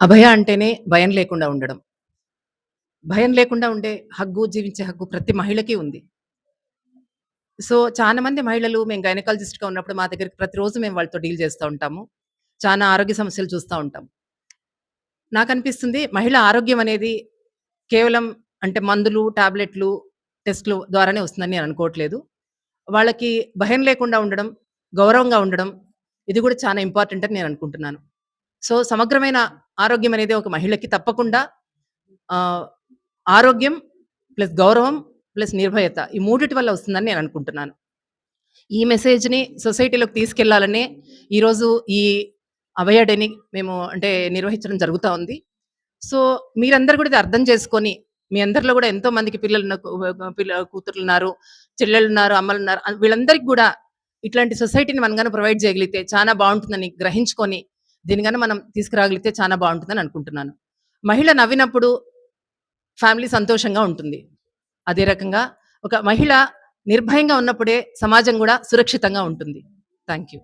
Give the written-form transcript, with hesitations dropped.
అభయ అంటేనే భయం లేకుండా ఉండడం. భయం లేకుండా ఉండే హక్కు, జీవించే హక్కు ప్రతి మహిళకి ఉంది. సో, చాలా మంది మహిళలు మేము గైనకాలజిస్ట్‌గా ఉన్నప్పుడు మా దగ్గరికి ప్రతిరోజు మేము వాళ్ళతో డీల్ చేస్తా ఉంటాము. చానా ఆరోగ్య సమస్యలు చూస్తా ఉంటాం. నాకనిపిస్తుంది మహిళ ఆరోగ్యం అనేది కేవలం అంటే మందులు, టాబ్లెట్లు, టెస్ట్‌లు ద్వారానే వస్తుందని నేను అనుకోవట్లేదు. వాళ్ళకి భయం లేకుండా ఉండడం, గౌరవంగా ఉండడం ఇది కూడా చాలా ఇంపార్టెంట్ అని నేను అనుకుంటున్నాను. సో, సమగ్రమైన ఆరోగ్యం అనేది ఒక మహిళకి తప్పకుండా ఆహ్, ఆరోగ్యం ప్లస్ గౌరవం ప్లస్ నిర్భయత ఈ మూడిటి వల్ల వస్తుందని నేను అనుకుంటున్నాను. ఈ మెసేజ్‌ని సొసైటీలోకి తీసుకెళ్లాలనే ఈరోజు ఈ అభయ డేని మేము అంటే నిర్వహించడం జరుగుతా ఉంది. సో, మీరందరూ కూడా ఇది అర్థం చేసుకొని, మీ అందరిలో కూడా ఎంతో మందికి కూతుర్లున్నారు, చెల్లెళ్ళున్నారు, అమ్మలున్నారు. వీళ్ళందరికి గూడా ఇట్లాంటి సొసైటీని మనం గాని ప్రొవైడ్ చేయగలిగితే చానా బావుంటుందని గ్రహించుకొని, దీన్ని గాని మనం తీసుకురాగలిగితే చానా బావుంటుందని అనుకుంటున్నాను. మహిళ నవ్వినప్పుడు ఫ్యామిలీ సంతోషంగా ఉంటుంది. అదే రకంగా ఒక మహిళ నిర్భయంగా ఉన్నప్పుడే సమాజం గూడా సురక్షితంగా ఉంటుంది. Thank you.